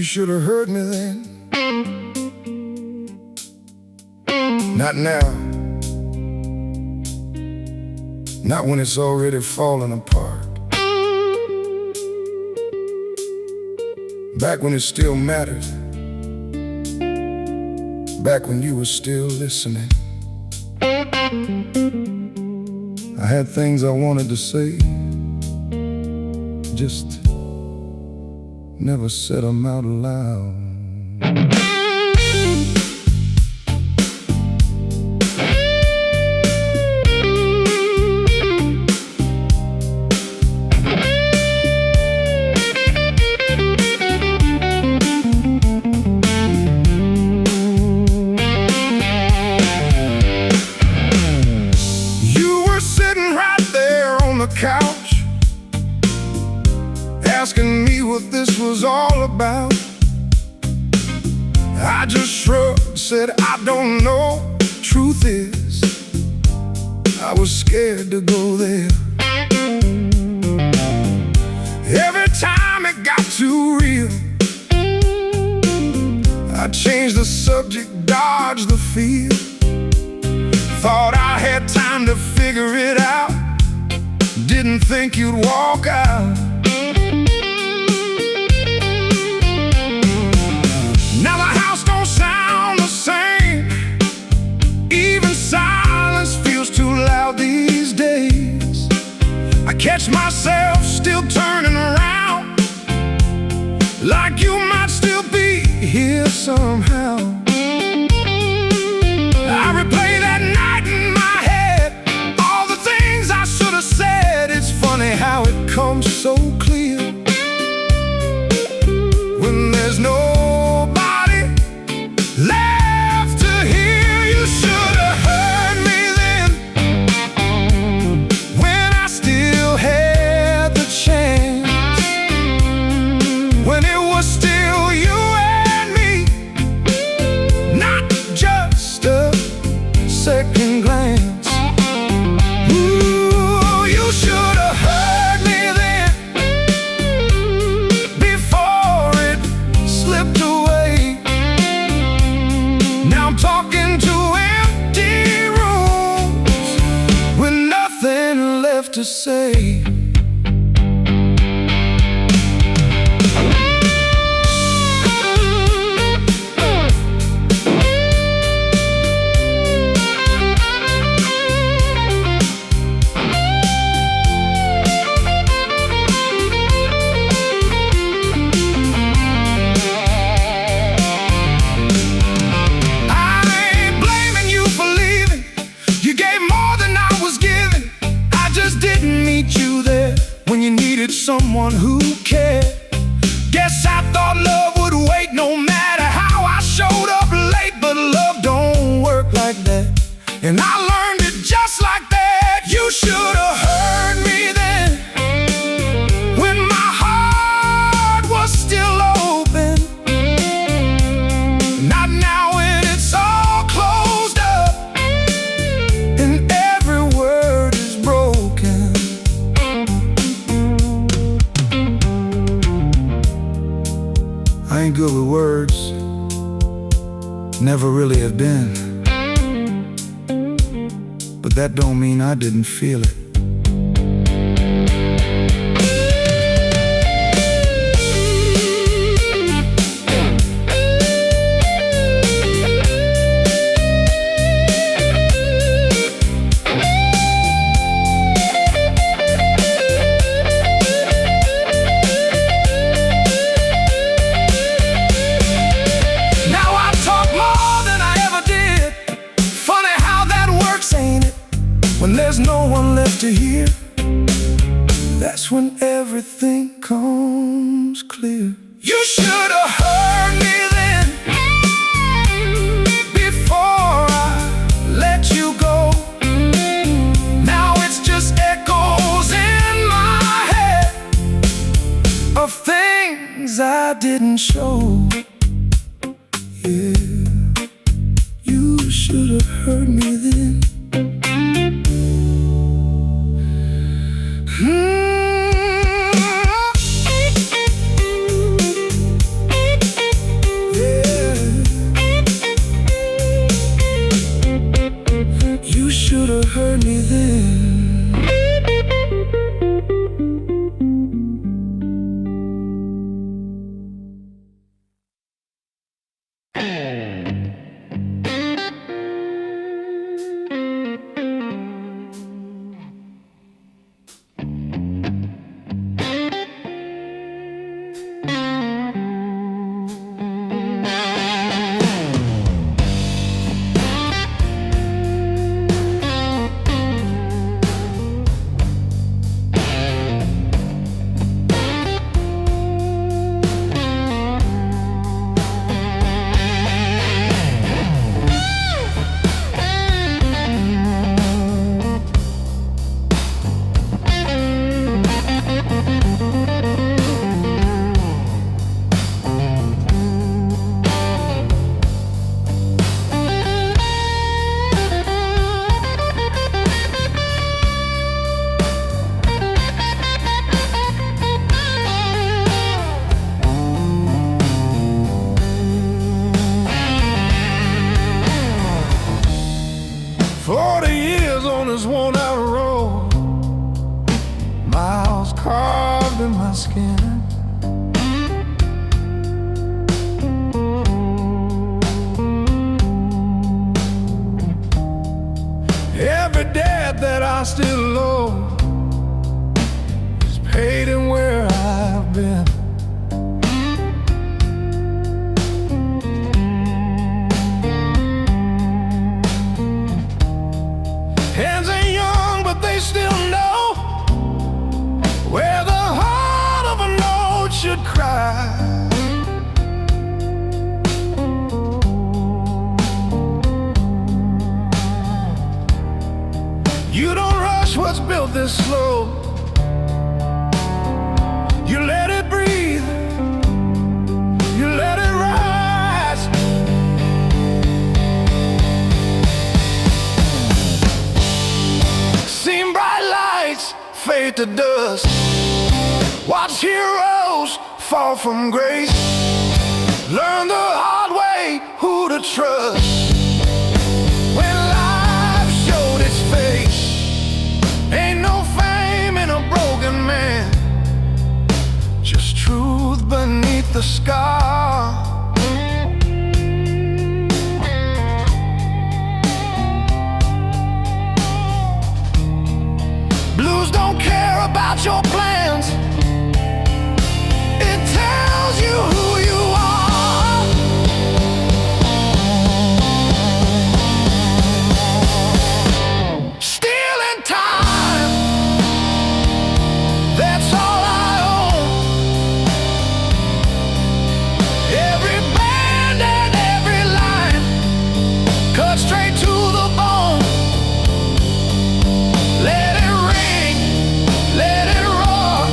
should have heard me then. Not now. Not when it's already falling apart. Back when it still mattered. Back when you were still listening. I had things I wanted to say, just never said them out loud. Couch, asking me what this was all about. I just shrugged, said I don't know. Truth is, I was scared to go there. Every time it got too real, I changed the subject, dodged the fear. Thought I had time to figure it out. Didn't think you'd walk out. Now the house don't sound the same. Even silence feels too loud these days. I catch myself still turning around, like you might still be here somehow. I replay that night in my head, all the things I should have said. It's funny how it comes so clear when there's nobody left to hear. You should have heard me then, when I still had the chance, when it was still you and me, not just a second glance. To say someone who cared. Guess I thought love would wait no matter how I showed up late, but love don't work like that, and I learned it just like that. You should have heard me then, when my heart was still open. Not now when it's all closed up and every word is broken. I ain't good with words, never really have been, but that don't mean I didn't feel it. When there's no one left to hear, that's when everything comes clear. You should have heard me then, before I let you go. Now it's just echoes in my head of things I didn't show. Yeah, you should have heard me then. have heard me then. Worn-out road, miles carved in my skin. Every debt that I still owe is paid in where I've been. Hands ain't young, but they still know where the heart of a note should cry. You don't rush what's built this slow. You let it breathe. You let it rise. Seen bright lights fade to dust. Watch heroes fall from grace. Learn the hard way who to trust. When life showed its face, ain't no fame in a broken man, just truth beneath the scar. Blues don't care about your plans. It tells you who you are. Stealing time, that's all I own. Every band and every line cut straight to the bone. Let it ring, let it roar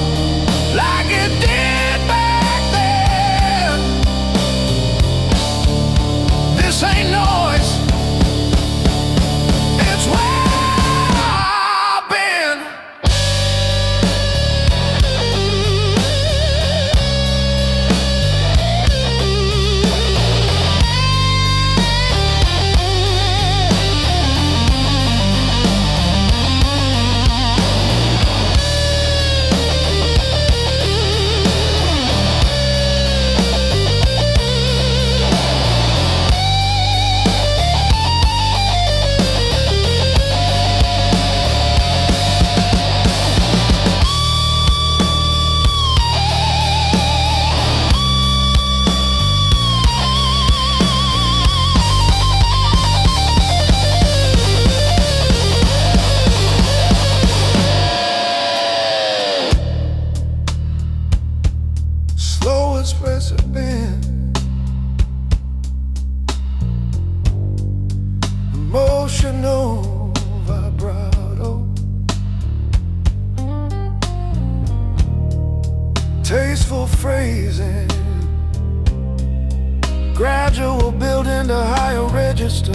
like it did back then. This ain't noise, it's where I've been. Slow expressive bend, emotional vibrato, tasteful phrasing, gradual building to higher register,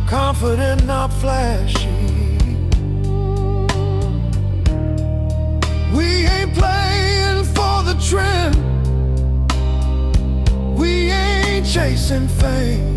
confident not flashy. We ain't playing for the trend. We ain't chasing fame.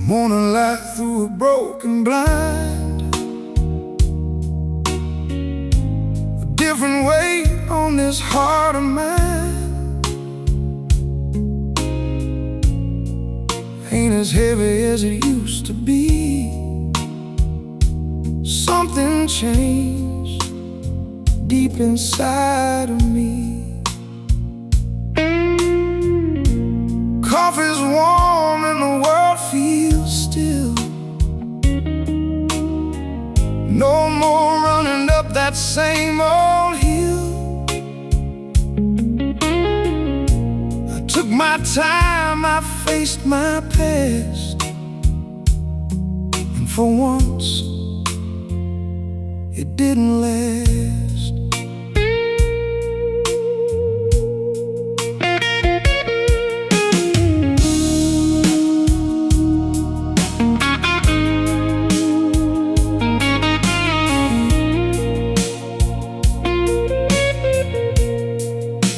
morning light through a broken blind, a different weight on this heart of mine. Ain't as heavy as it used to be. Something changed deep inside of me. Coffee's warm and the world feels still. No more running up that same old hill. I took my time, I faced my past, and for once it didn't last.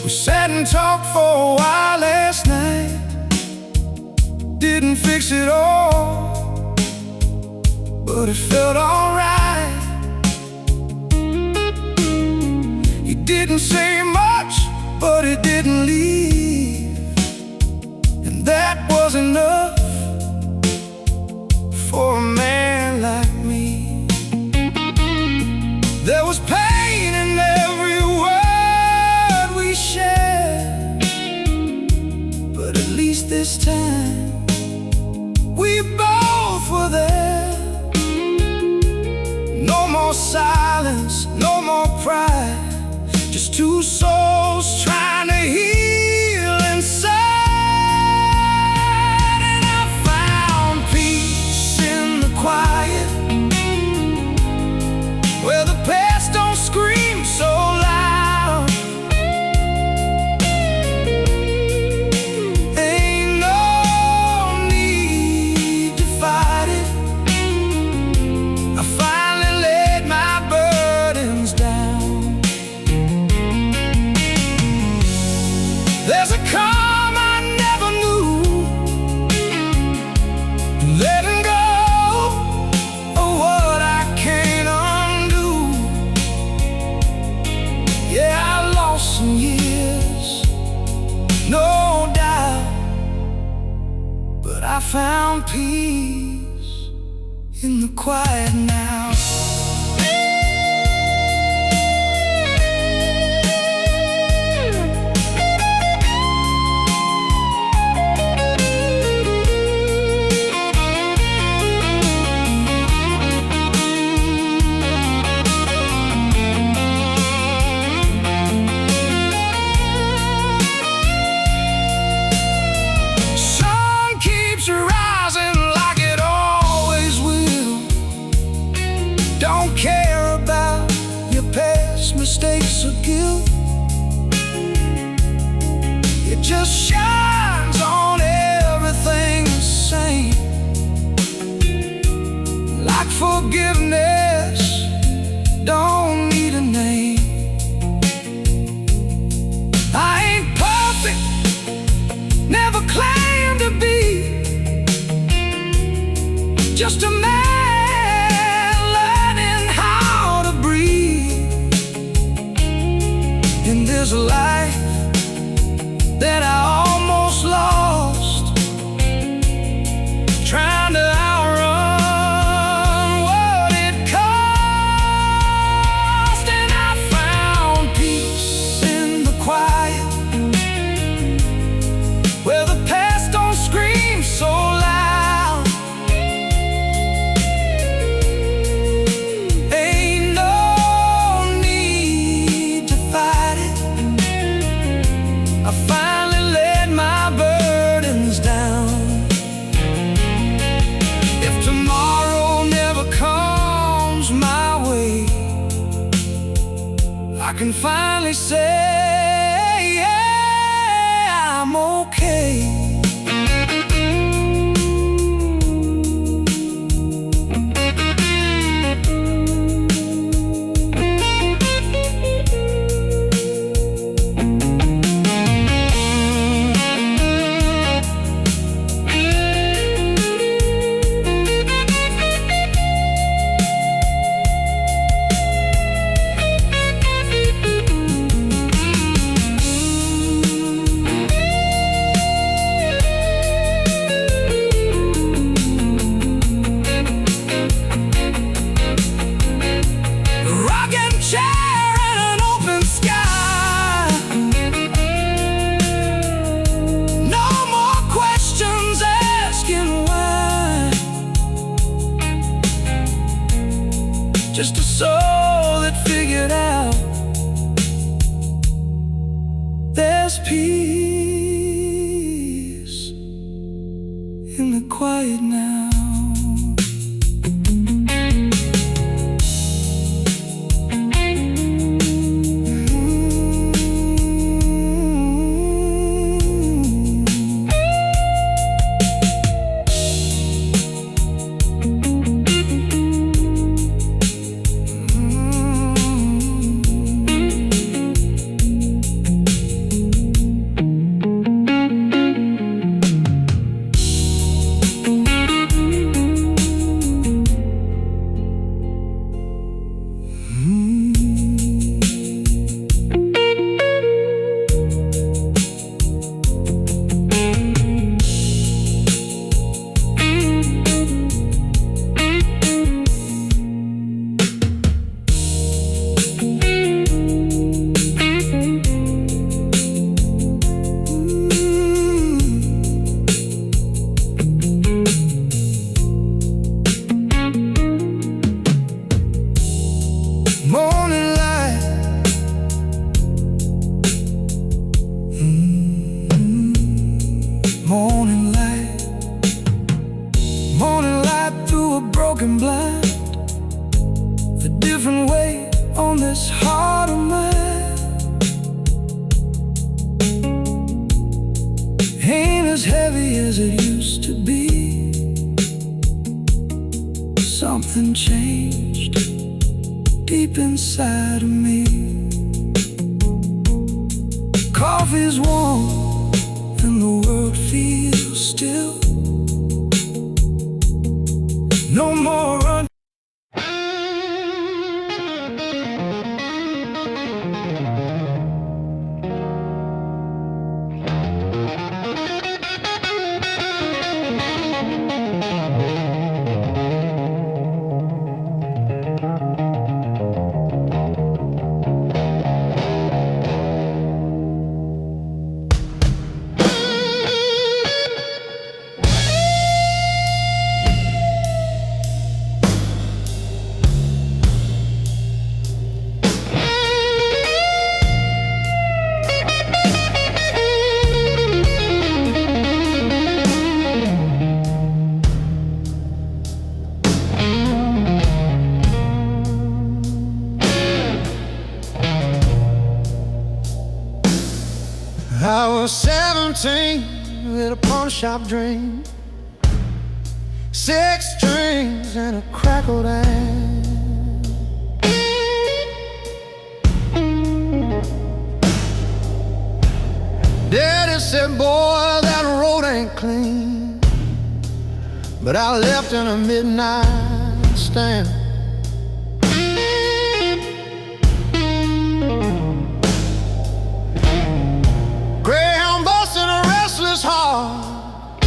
We sat and talked for a while last night. Didn't fix it all, but it felt alright. He didn't say much, but he didn't leave, and that was enough for a man like me. There was pain in every word we shared, but at least this time we both were there. No more silence, no more pride, just two souls trying to heal inside. And I found peace in the quiet, where the past don't scream so loud. Ain't no need to fight it. I finally laid my burdens down. There's a calm I never knew, letting go of what I can't undo. Yeah, I lost some years, no doubt, but I found peace in the quiet now. Sun keeps rising like it always will. Don't care about your past mistakes or guilt. It just shines on everything the same, like forgiveness don't need a name. I ain't perfect, never claimed to be, just a man learning how to breathe in this life that I almost lost, trying to outrun what it cost. And I found peace in the quiet, where the past don't scream so loud. Ain't no need to fight it. I finally laid my burdens down. If tomorrow never comes my way, I can finally say, yeah, I'm okay. just a soul that figured out there's peace in the quiet now. Morning light through a broken blind, a different way on this heart of mine. Ain't as heavy as it used to be. Something changed deep inside of me. Coffee's warm and the world feels still. No more run. I was 17 with a pawn shop dream, 6 strings and a crackled egg. Daddy said, boy, that road ain't clean, but I left in a midnight stand. Heart,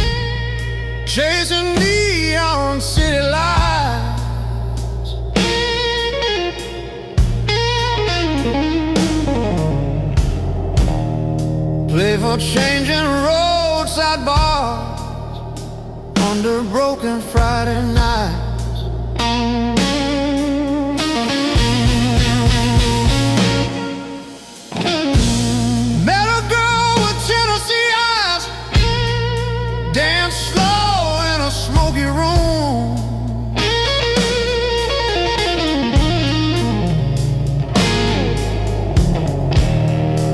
chasing neon city lights. Play for changing roadside bars under broken Friday nights. Dance slow in a smoky room.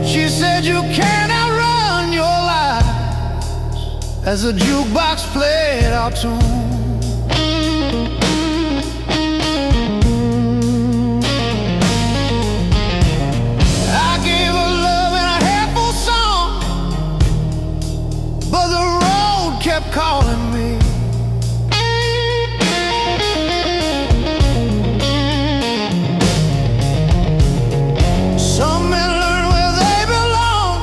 She said you can't outrun your life, as the jukebox played our tune. I gave her love in a handful song, but the kept calling me. Some men learn where they belong,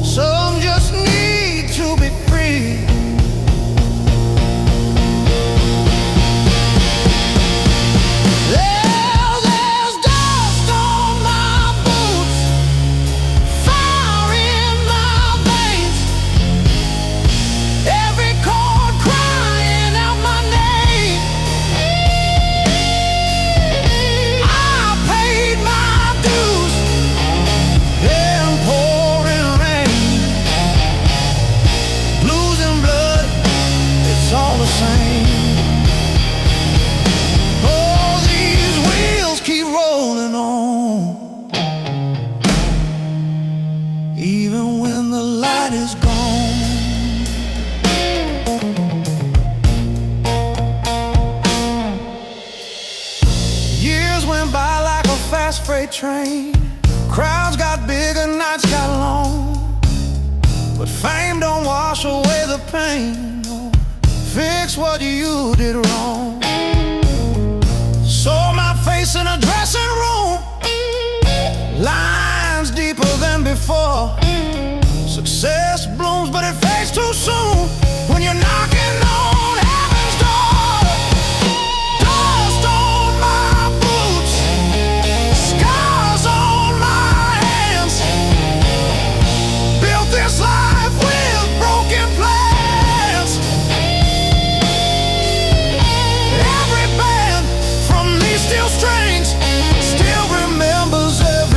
some just need to be free. There's dust on my boots, fire in my veins. freight train. Crowds got bigger, nights got long, but fame don't wash away the pain or fix what you did wrong. Saw my face in a dressing room, lines deeper than before. Success blooms, but it fades too soon when you're knocking on heaven's door. Dust on my boots, scars on my hands. Built this life with broken plans. Every band from these steel strings still remembers everything.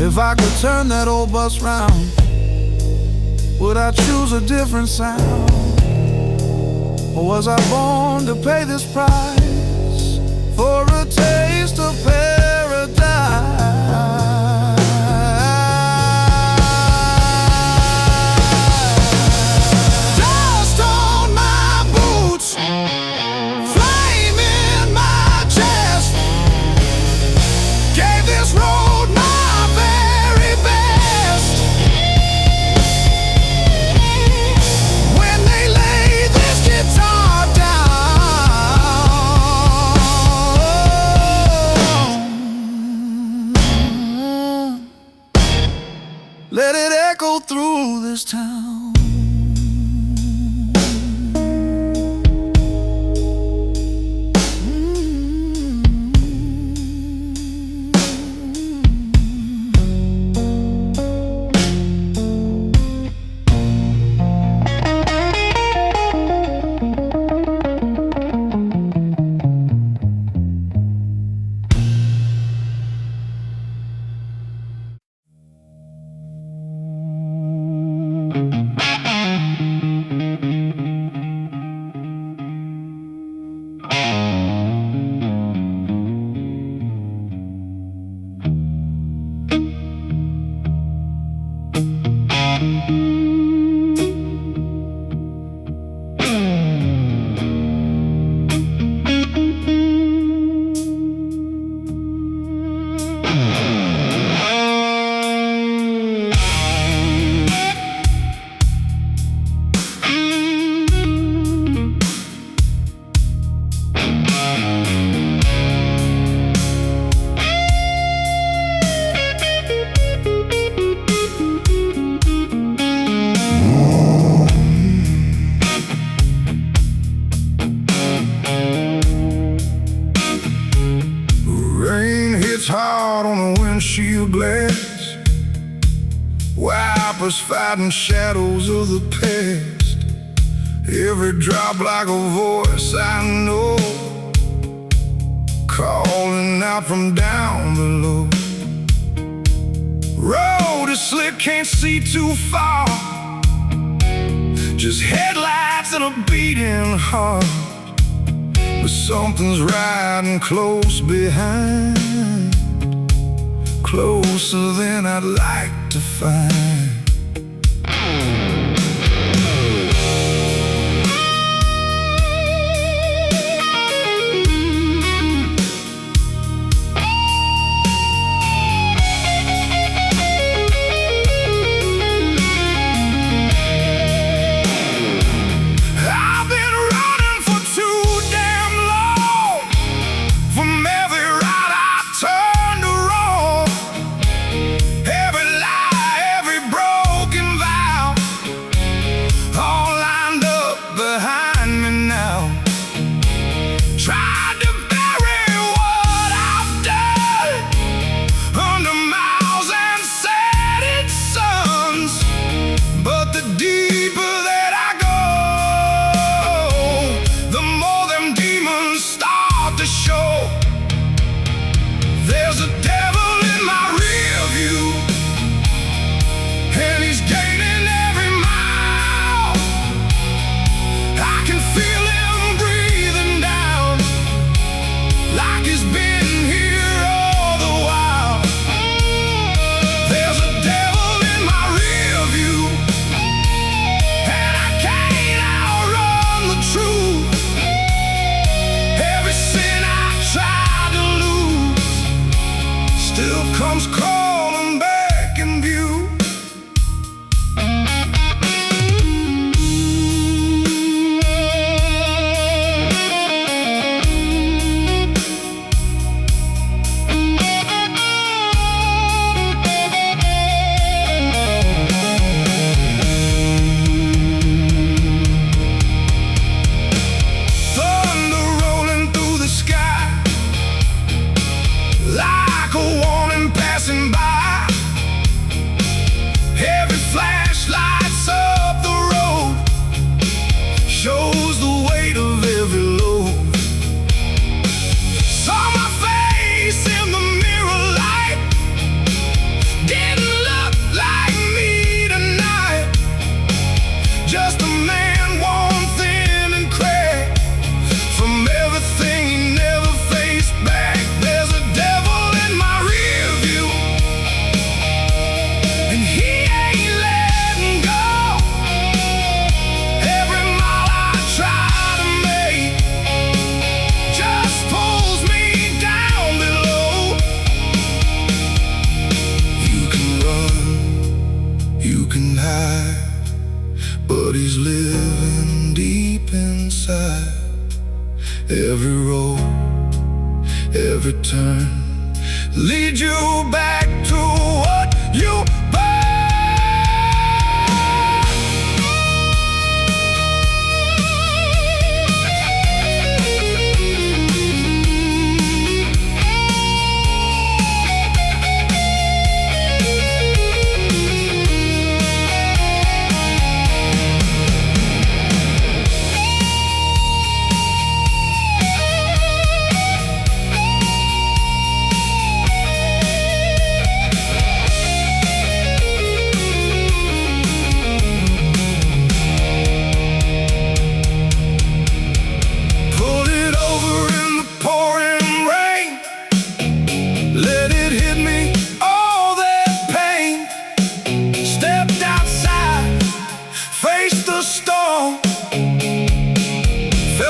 If I could turn that old bus round, would I choose a different sound? Or was I born to pay this price for a taste of paradise? Dust on my boots, flame in my chest, gave this road my very best. When they lay this guitar down, let it echo through this town. Hard on the windshield glass, wipers fighting shadows of the past. Every drop like a voice I know, calling out from down below. Road is slick, can't see too far, just headlights and a beating heart. But something's riding close behind, closer than I'd like to find. you can hide, but he's living deep inside. Every road, every turn leads you back to what you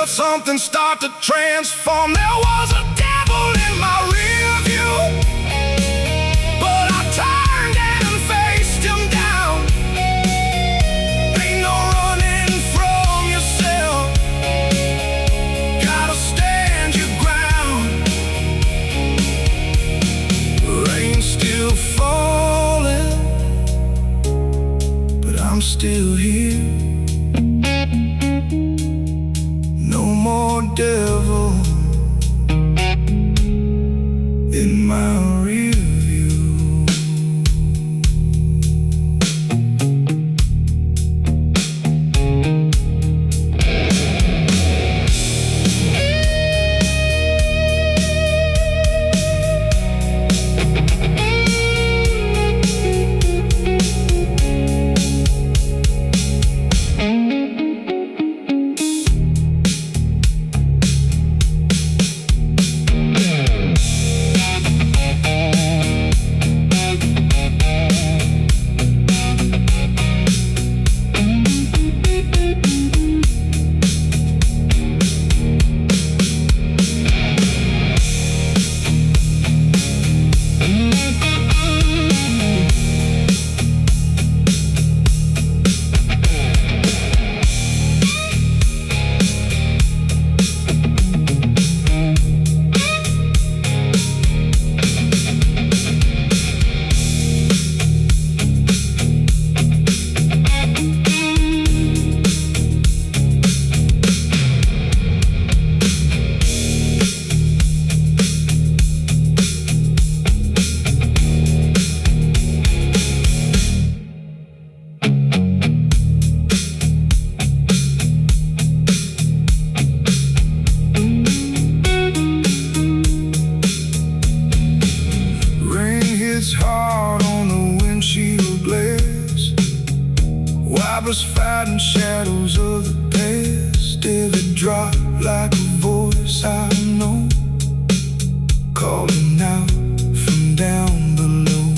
something start to transform. There was a devil in my rear view, but I turned and faced him down. Ain't no running from yourself, gotta stand your ground. Rain still falling, but I'm still here. More devil in my rear view. It's hard on the windshield glass, wipers fighting shadows of the past. Every drop like a voice I know, calling out from down below.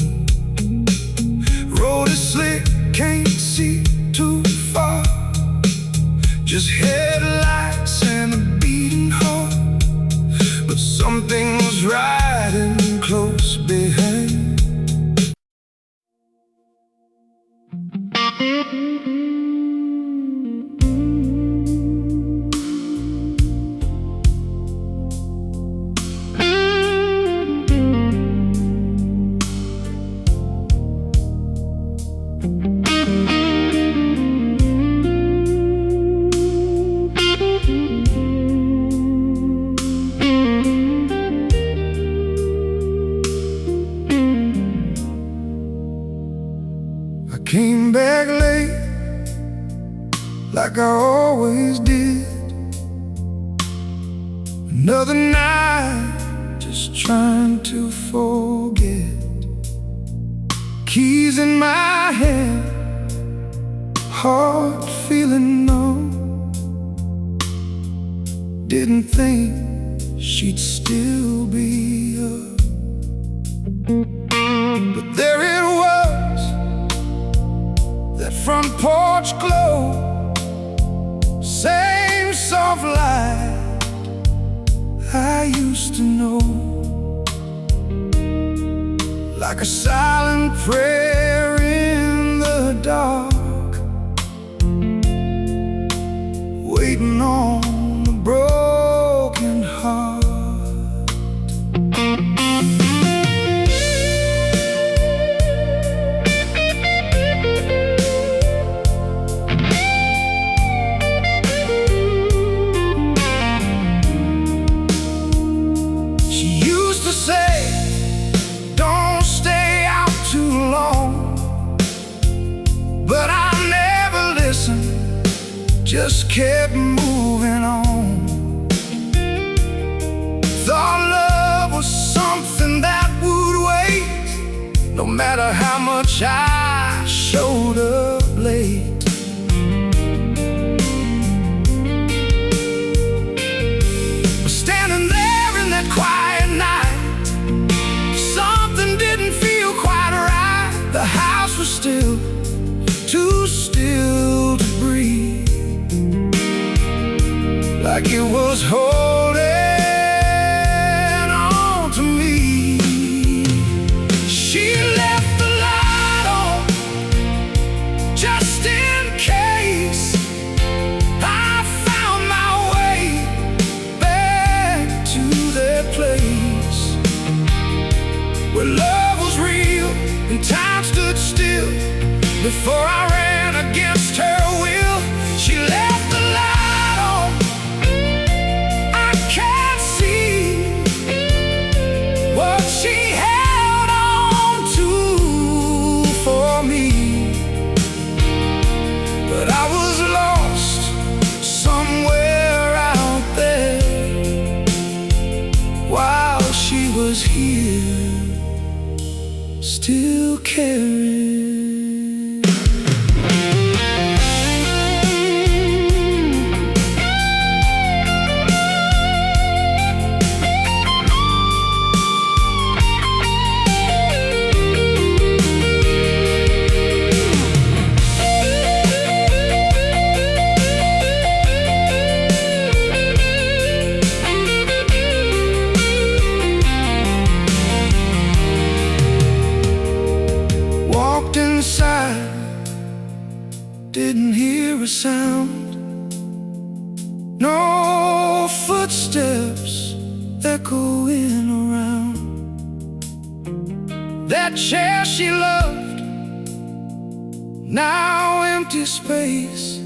Road is slick, can't see too far, just headlights and a beating heart. But something was riding close behind. Came back late, like I always did. Another night, just trying to forget. Keys in my hand, heart feeling numb. Didn't think she'd still be up, but there it was, that front porch glow. Same soft light I used to know, like a silent prayer in the on a broken heart. She used to say, don't stay out too long, but I never listened, just kept moving on. Thought love was something that would wait, no matter how much I showed up late. But standing there in that quiet night, something didn't feel quite right. The house was still, too still to breathe, like it was holding on to me. She left the light on, just in case I found my way back to that place where love was real and time stood still. Before I ran against her will, she left the light on. I can't see what she held on to for me, but I was lost somewhere out there while she was here, still caring. Walked inside, didn't hear a sound, no footsteps echoing around. That chair she loved, now empty space,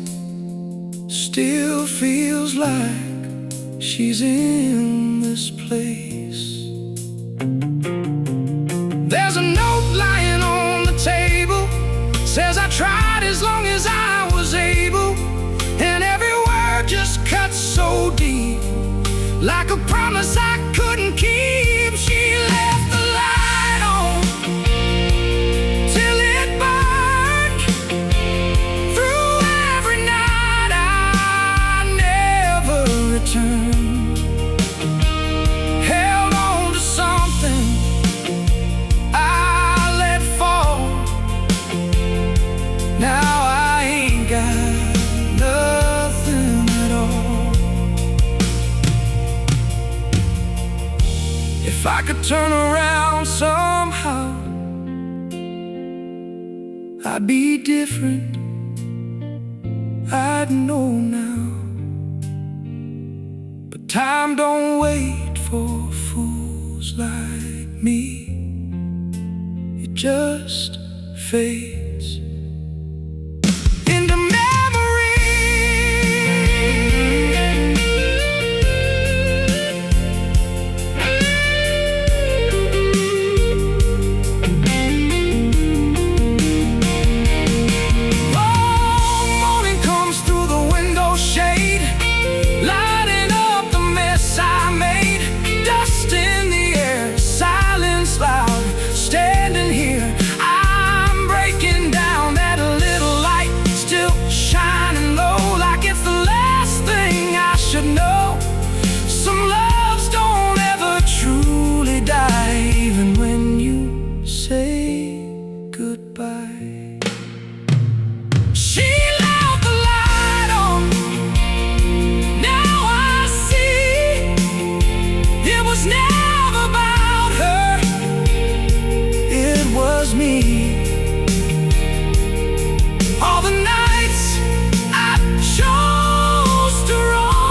still feels like she's in this place. There's a note lying on the table, says I tried as long as I was able, and every word just cuts so deep, like a promise I couldn't keep. She left the light on till it burned through every night. I never returned, held on to something I let fall. Now I ain't got nothing at all. If I could turn around somehow, I'd be different, I'd know now. But time don't wait for fools like me, it just fades into memory. Oh, morning comes through the window shade, lighting up the mess I made. Dust in the air, silence loud, standing here, I'm breaking down. That little light still shining low, like it's the last thing I should know. Some loves don't ever truly die, even when you say goodbye. She left the light on, now I see it was never about her, it was me. All the nights I chose to run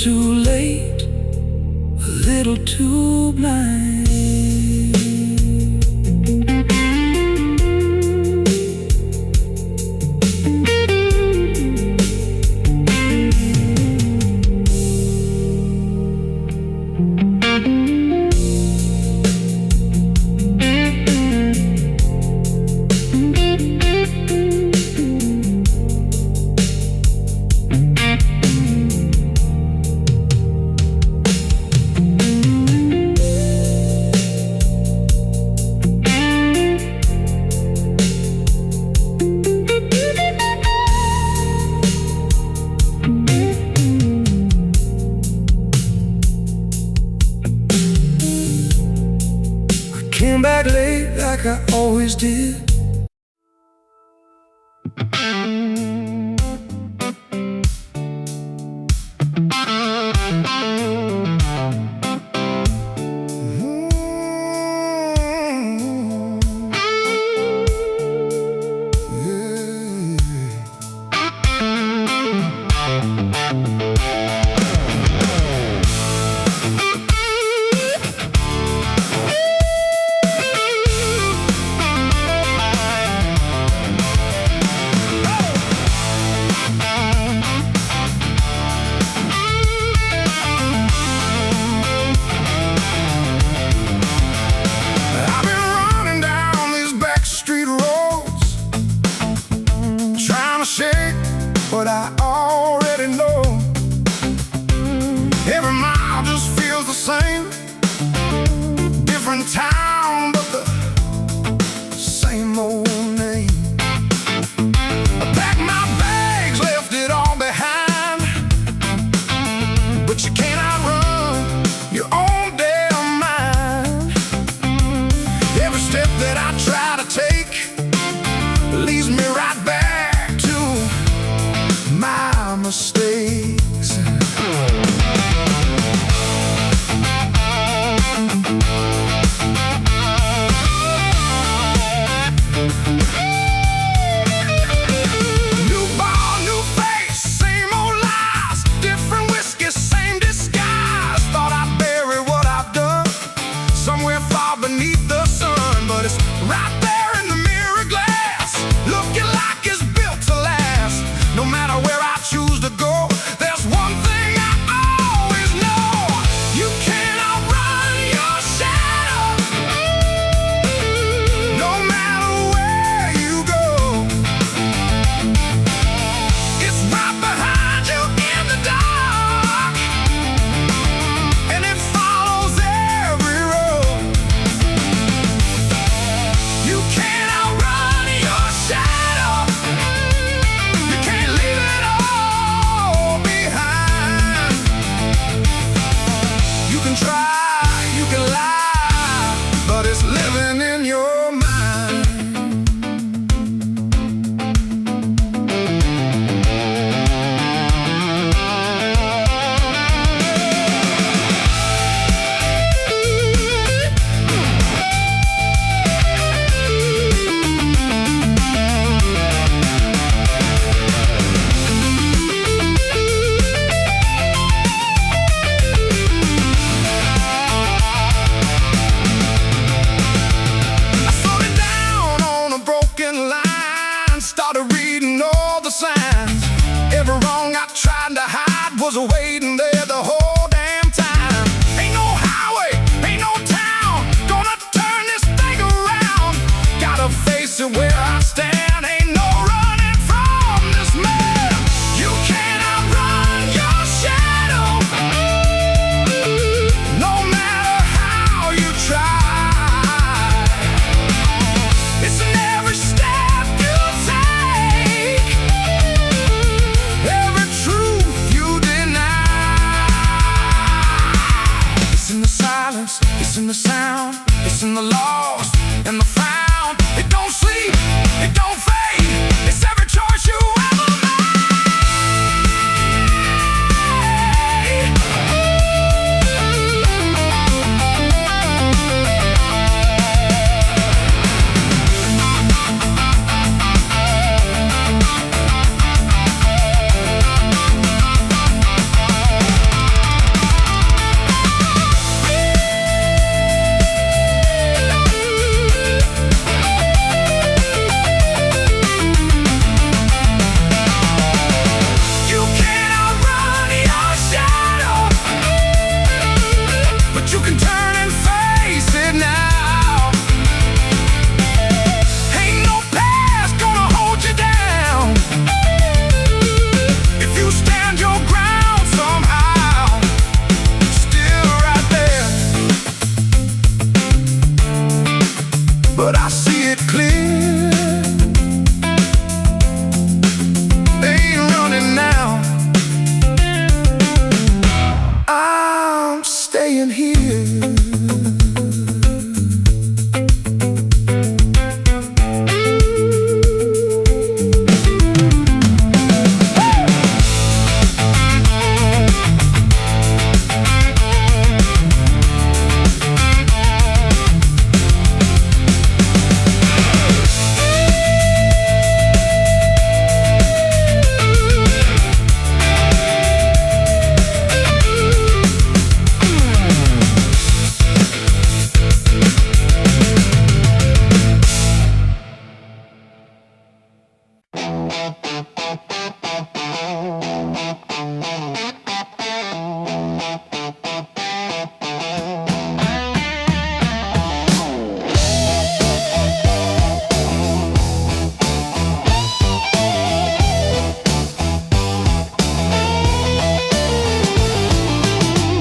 too late, a little too blind. Came back late like I always did. But I already know every mile just feels the same. Different town, but the same old name. I packed my bags, left it all behind, but you can't outrun your own damn mind. Every step that I try to take leads me right back to my mistakes. New ball, new face, same old lies, different whiskey, same disguise. Thought I'd bury what I've done somewhere far beneath the sun, but it's right there in the mirror glass, looking like it's built to last. No matter where I choose to go, there's one thing I always know: you can't outrun your shadow. No matter where you go, it's right behind you in the dark, and it follows every road. You can't outrun your shadow. You can't leave it all behind. You can try, you can lie, but it's living in your mind. I slowed it down on a broken line, started reading all the signs. Every wrong I tried to hide was waiting there the whole damn time. Ain't no highway, ain't no town gonna turn this thing around. Gotta face it where I stand, ain't no running from this man. You can't outrun your shadow, no matter how you try. It's in every step you take, every truth you deny.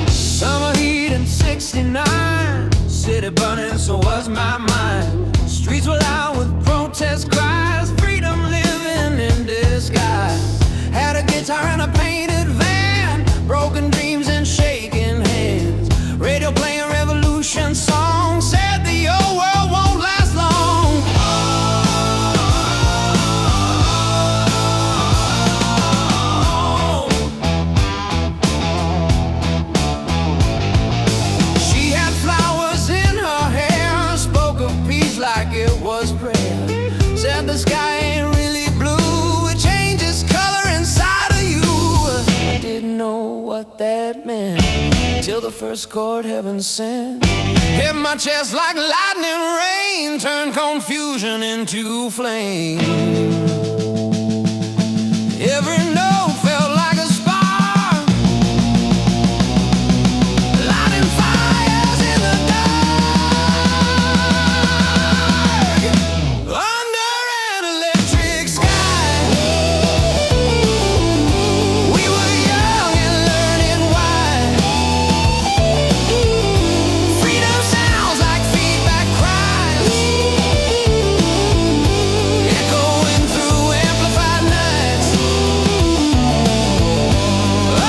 Summer heat in '69, city burning, so was my mind. Streets were loud with protest cries, freedom living in disguise. Had a guitar and a painted van, broken dreams and shaking hands. Radio playing revolution songs, said the old world won't last long. She had flowers in her hair, spoke of peace like it was prayer. Said the sky ain't really blue, it changes color inside of you. I didn't know what that meant till the first chord heaven sent hit my chest like lightning rain, turned confusion into flame. Every note felt like a spark, lighting fires in the dark. Under an electric sky, we were young and learning why. Freedom sounds like feedback cries, echoing through amplified nights.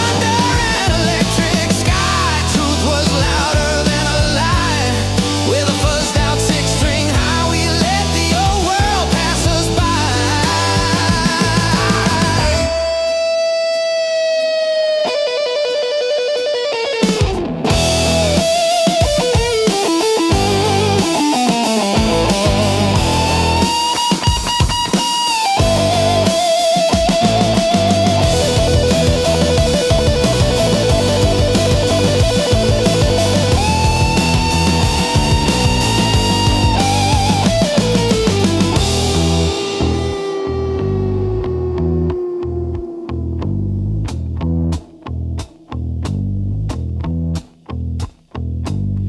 Under an electric sky, truth was louder than a lie. With a fuzzed out six-string high, we let the old world pass us by.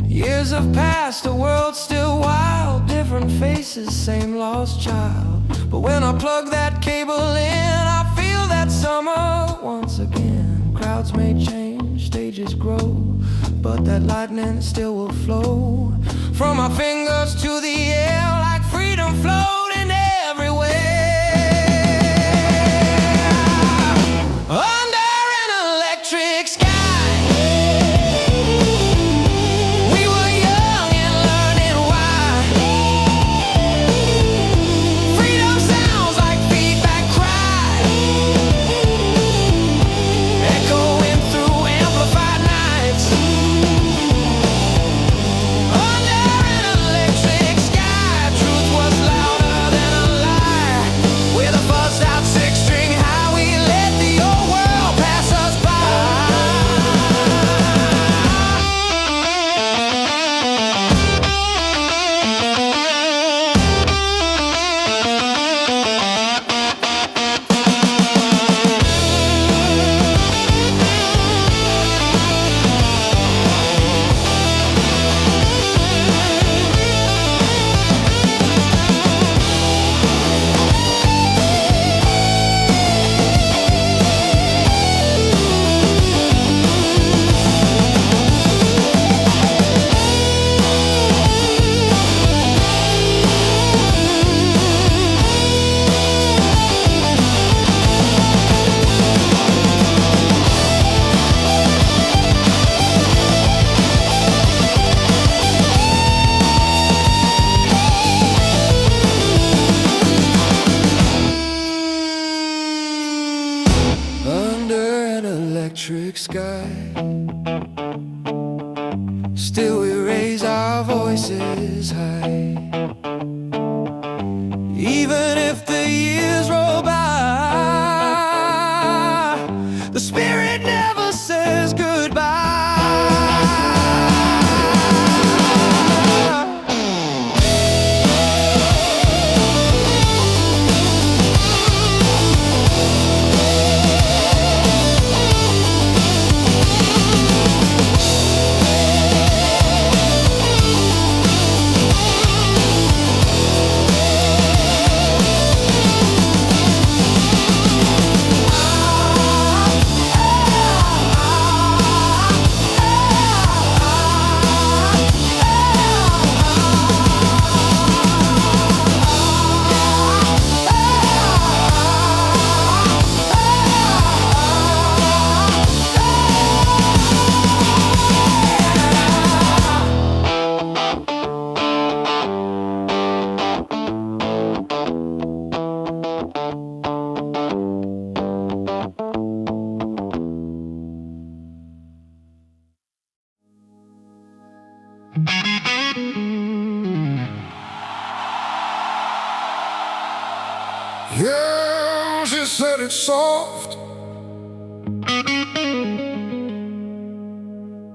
Years have passed, the world's still wild, different faces, same lost child. But when I plug that cable in, I feel that summer once again. Crowds may change, stages grow, but that lightning still will flow from my fingers to the air like freedom floating everywhere. Under an electric sky, we were young and learning why. Freedom sounds like feedback cries, echoing through amplified nights. Under an electric sky, truth was louder than a lie. With a fuzzed out six-string high, we let the old world pass us by. Under an electric sky, still we raise our voices high. Even if the years roll by, the spirit never says goodbye. Well, she said it's soft,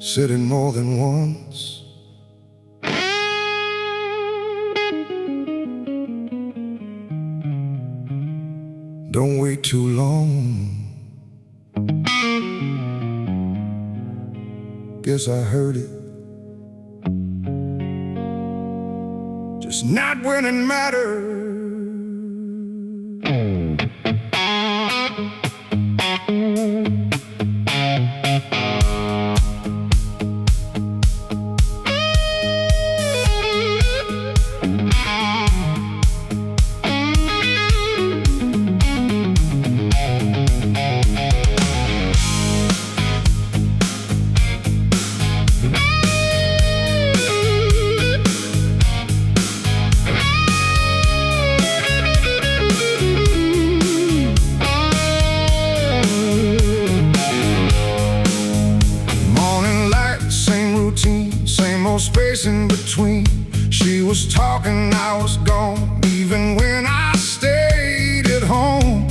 said it more than once. Don't wait too long. Guess I heard it, just not when it matters. Same old space in between. She was talking, I was gone, even when I stayed at home.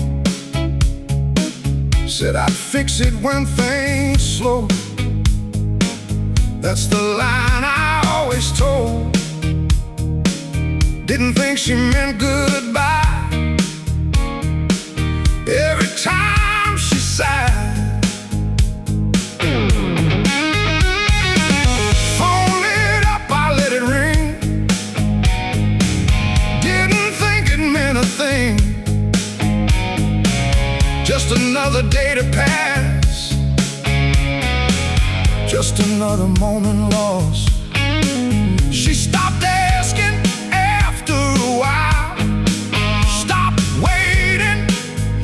Said I'd fix it when things slow. That's the line I always told. Didn't think she meant goodbye. Every time she sighed, just another day to pass, just another moment lost. She stopped asking after a while, stopped waiting,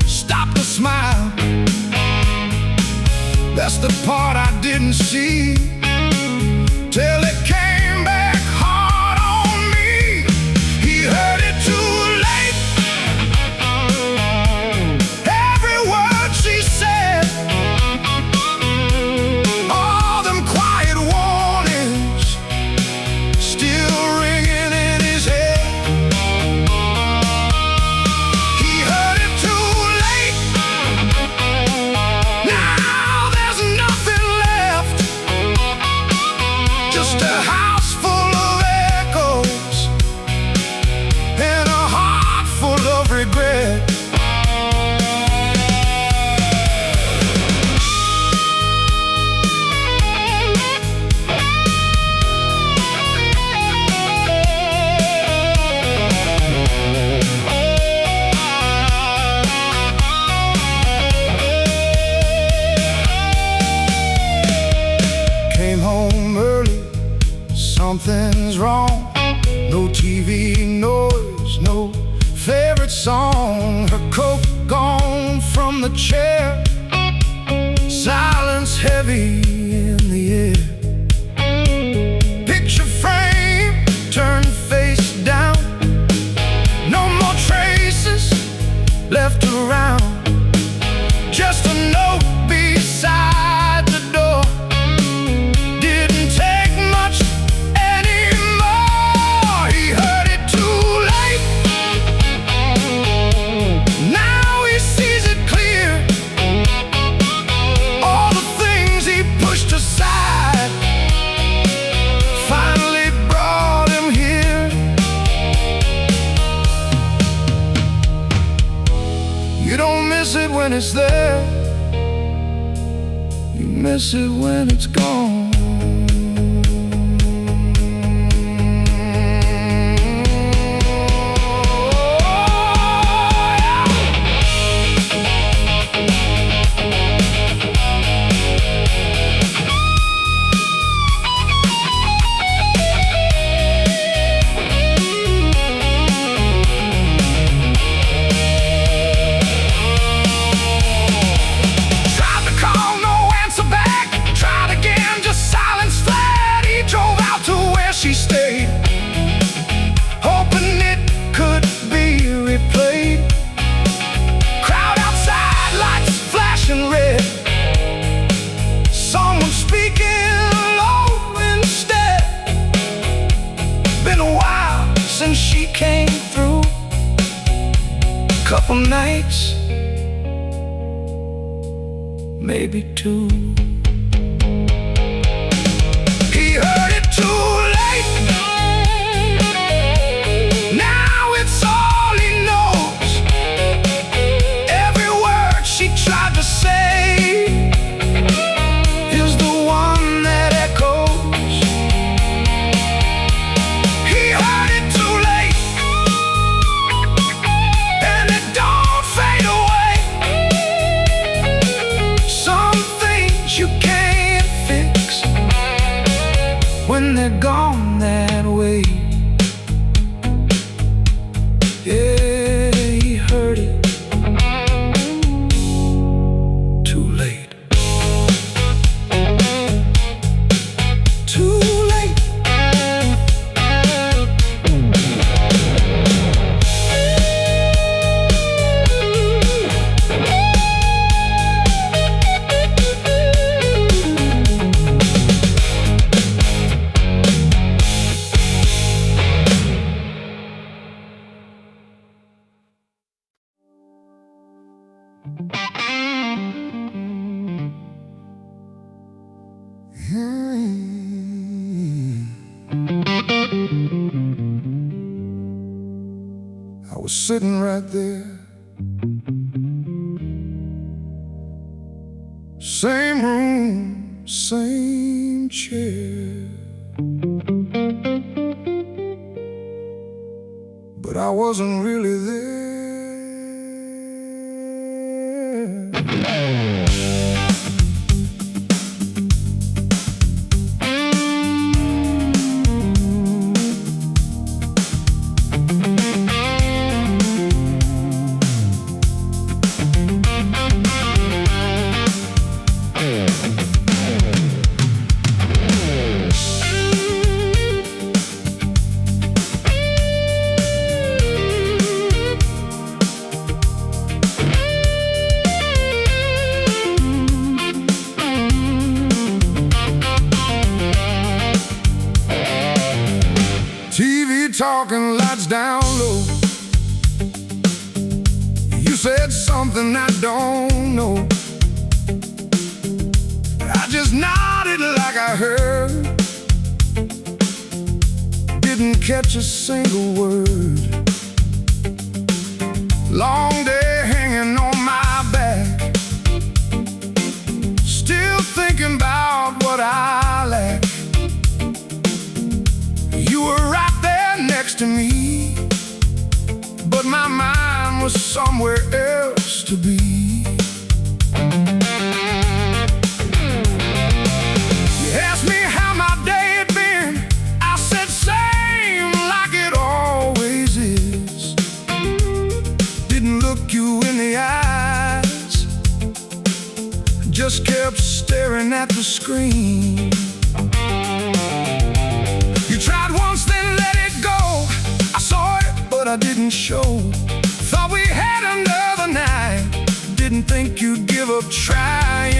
stopped to smile. That's the part I didn't see, till it came back hard on me. He heard it too late. Something's wrong, no TV noise, no favorite song. Her coat gone from the chair, silence heavy in the air. Picture frame turned face down, no more traces left around. Just a note beside the door. Didn't take much anymore. He heard it too late. Now he sees it clear. All the things he pushed aside finally brought him here. You don't miss it when it's there, you miss it when it's gone. Tried to call, no answer back. Tried again, just couple nights, maybe two. He heard it too late. Now it's all he knows. Every word she tried to say is the one that echoes. He heard it too late, and it don't fade away. Some things you can't fix when they're gone that way. Yeah, he heard it too late. Too late. I was sitting right there, same room, same chair, but I wasn't really there. TV talking, lights down low. You said something I don't know. I just nodded like I heard. Didn't catch a single word. Long day hanging on my back, still thinking about what I lack. You were right there next to me, but my mind was somewhere else to be. You asked me how my day had been. I said same, like it always is. Didn't look you in the eyes, just kept staring at the screen. Tried once, then let it go. I saw it, but I didn't show. Thought we had another night. Didn't think you'd give up trying.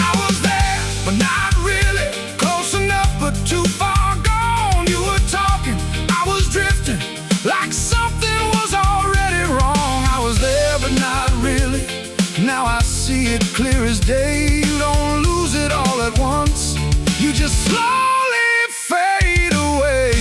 I was there, but not really. Close enough, but too far gone. You were talking, I was drifting, like something was already wrong. I was there, but not really. Now I see it clear as day. You don't lose it all at once, you just slowly fade away.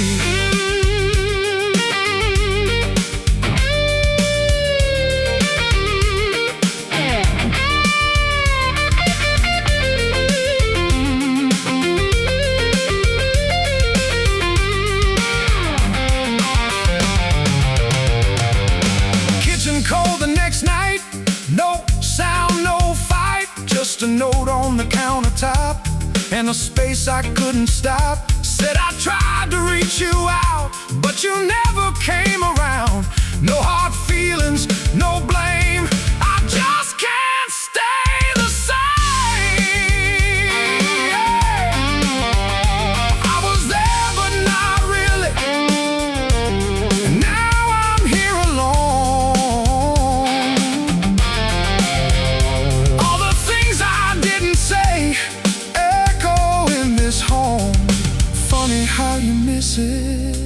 Kitchen cold the next night, no sound, no fight, just a note on the countertop and a space I couldn't stop. Said I tried to reach you out, but you never came around. No hard feelings, no blame, I just can't stay the same. I was there, but not really. And now I'm here alone. All the things I didn't say home. Funny how you miss it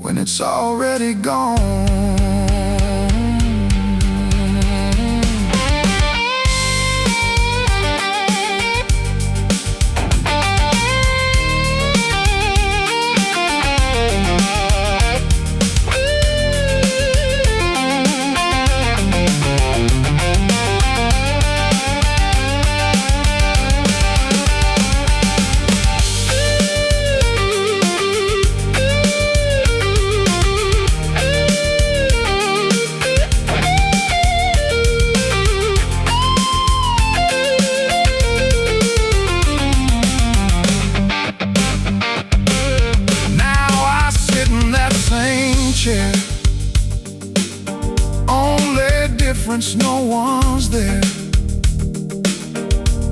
when it's already gone. Only difference, no one's there.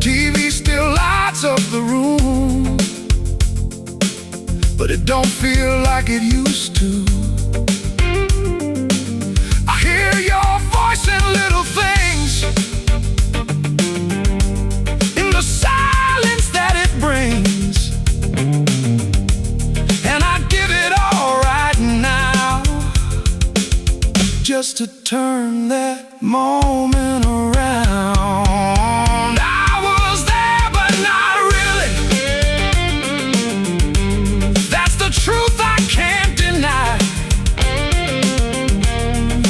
TV still lights up the room, but it don't feel like it used to. I hear your voice in little things, in the silence that it brings, and I give it all right now, just to turn that moment around. I was there, but not really. That's the truth I can't deny.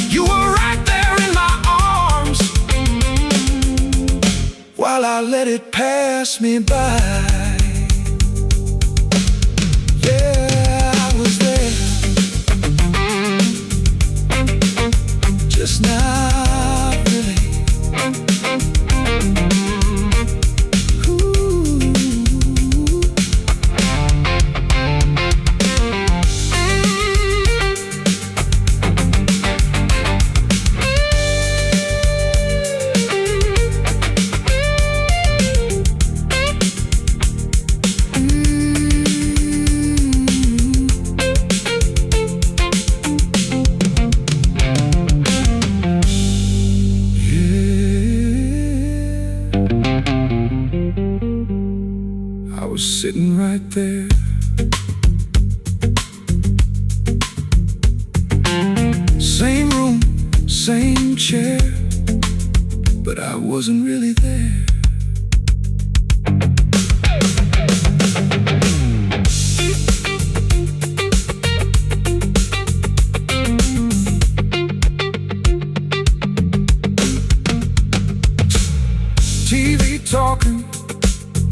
You were right there in my arms, while I let it pass me by. Just not really. Ooh. I was sitting right there, same room, same chair, but I wasn't really there. TV talking,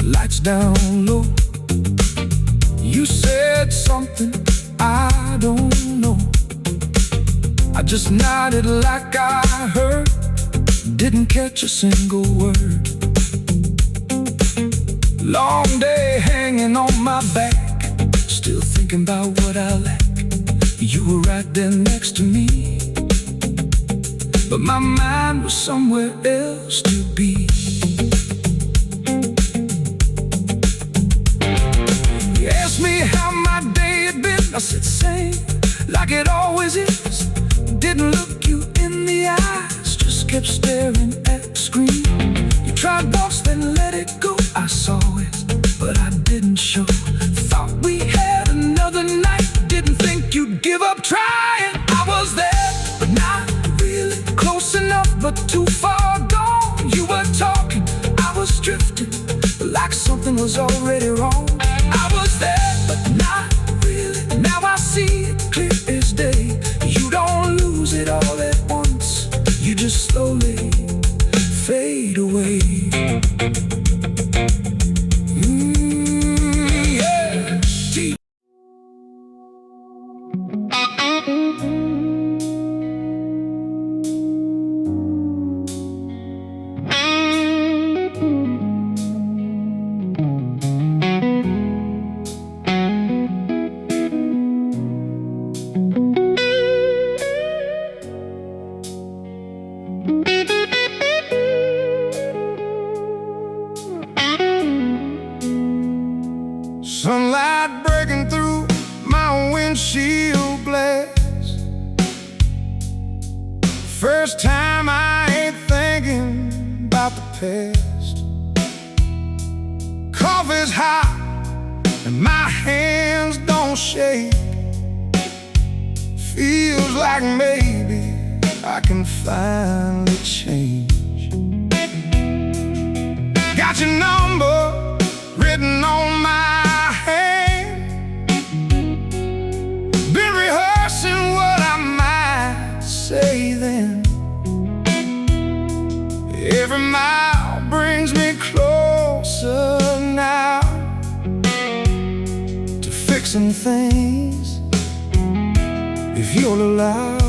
lights down low. You said something I don't know. I just nodded like I heard, didn't catch a single word. Long day hanging on my back, still thinking about what I lack. You were right there next to me, but my mind was somewhere else to be. Me how my day had been, I said same, like it always is. Didn't look you in the eyes, just kept staring at the screen. You tried once, then let it go. I saw it, but I didn't show. Thought we had another night, didn't think you'd give up trying. I was there, but not really close enough, but too far gone. You were talking, I was drifting, like something was already wrong. I was there, but not really. Now I see it clear as day. You don't lose it all at once, you just slowly fade away. Yeah. Sunlight breaking through my windshield glass. First time I ain't thinking about the past. Coffee's hot and my hands don't shake. Feels like maybe I can finally change. Got your number written on my hand. Been rehearsing what I might say then. Every mile brings me closer now to fixing things, if you'll allow.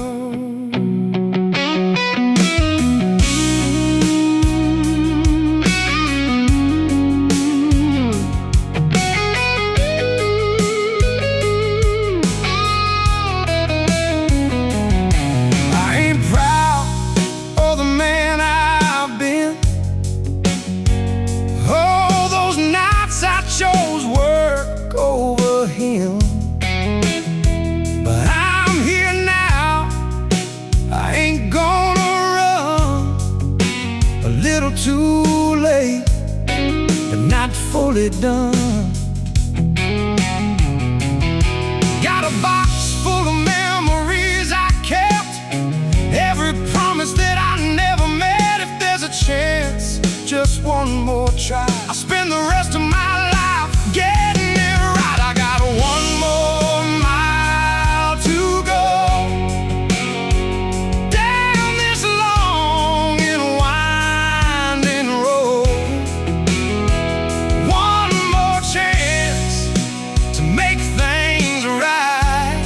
Chose work over him, but I'm here now. I ain't gonna run. A little too late, but not fully done. Got a box full of memories I kept, every promise that I never met. If there's a chance, just one more try, I'll spend the rest of my getting it right. I got one more mile to go down this long and winding road. One more chance to make things right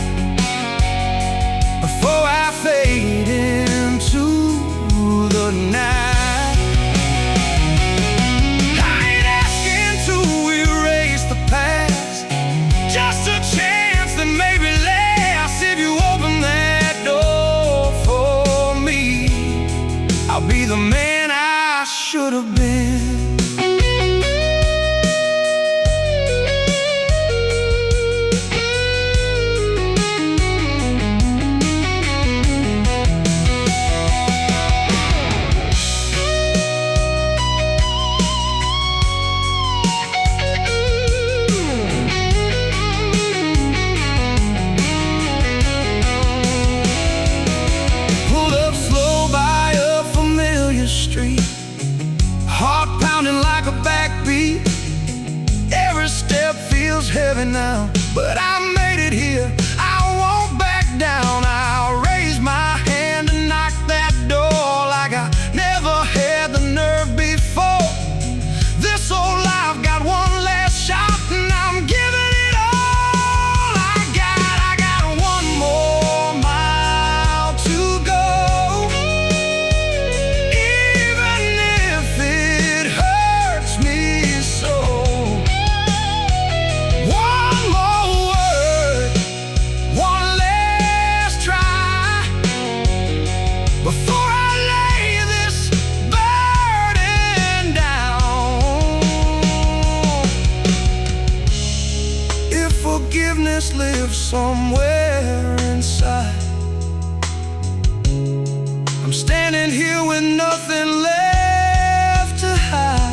before I fade into the night. I'll be the man I should have been. Heart pounding like a backbeat. Every step feels heavy now, but I made it here. I won't back down. I'll raise my hand and knock that door like I never had the nerve before. This old life got one last shot, and I'm giving it all I got one more mile to go. Before I lay this burden down, if forgiveness lives somewhere inside, I'm standing here with nothing left to hide.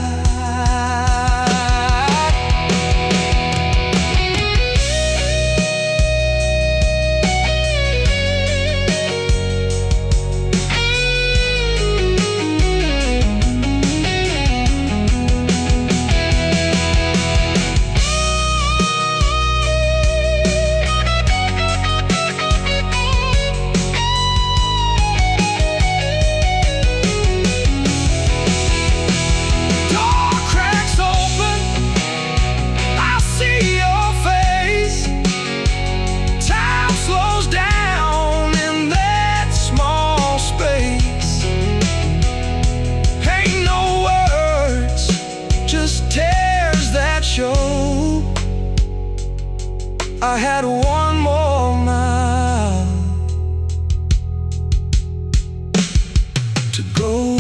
I had one more mile to go.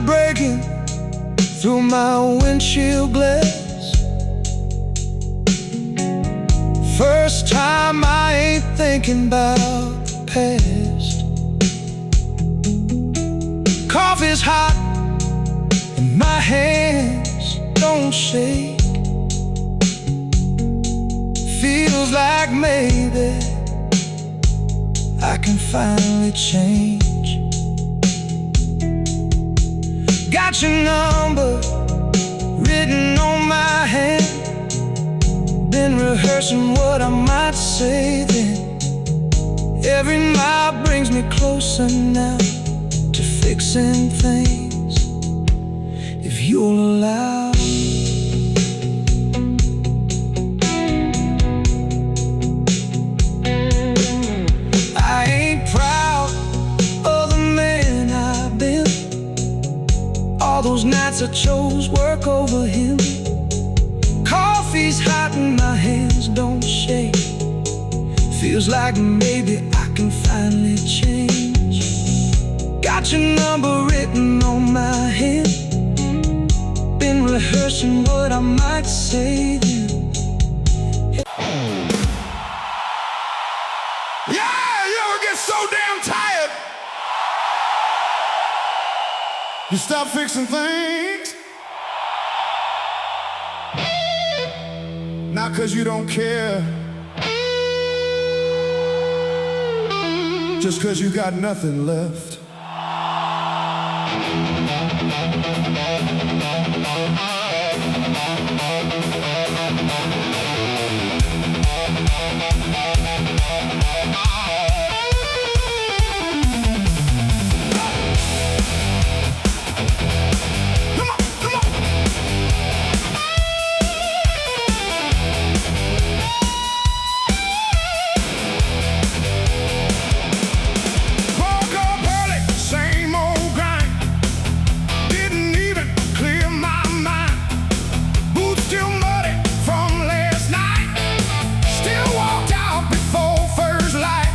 Breaking through my windshield glass. First time I ain't thinking about the past. Coffee's hot and my hands don't shake. Feels like maybe I can finally change. Got your number written on my hand. Been rehearsing what I might say then. Every mile brings me closer now to fixing things, if you'll allow. I ain't proud of the man I've been. All those nights I chose work over him. Coffee's hot and my hands don't shake. Feels like maybe I can finally change. Got your number written on my hand. Been rehearsing what I might say then. Yeah, you ever get so damn tired you stop fixing things? Not 'cause you don't care, just 'cause you got nothing left. Still walked out before first light.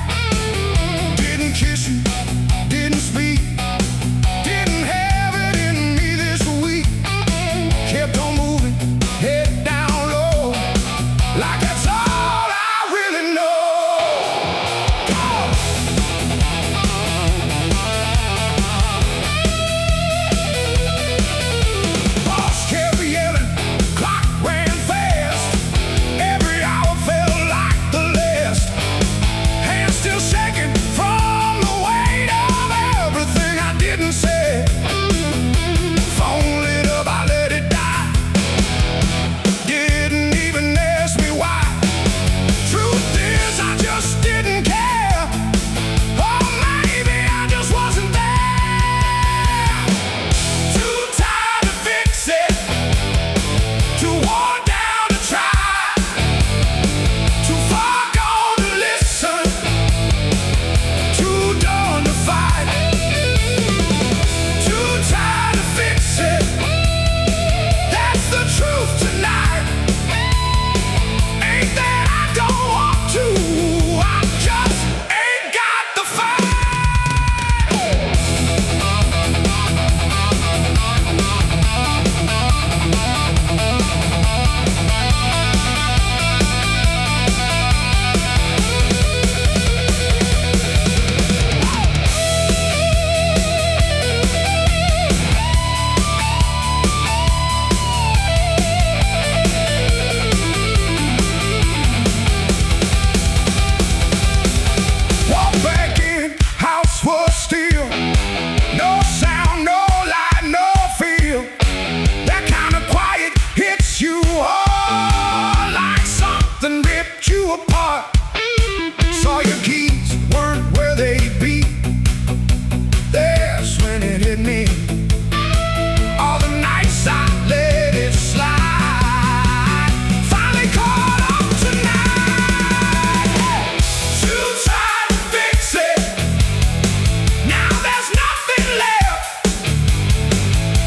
all your keys weren't where they'd be. That's when it hit me. All the nights I let it slide, finally caught on tonight. To try to fix it, now there's nothing left.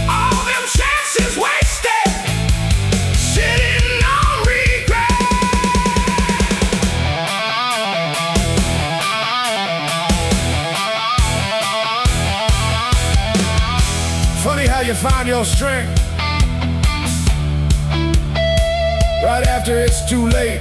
All them chances wasted, sitting on regret. Funny how you find your strength right after it's too late.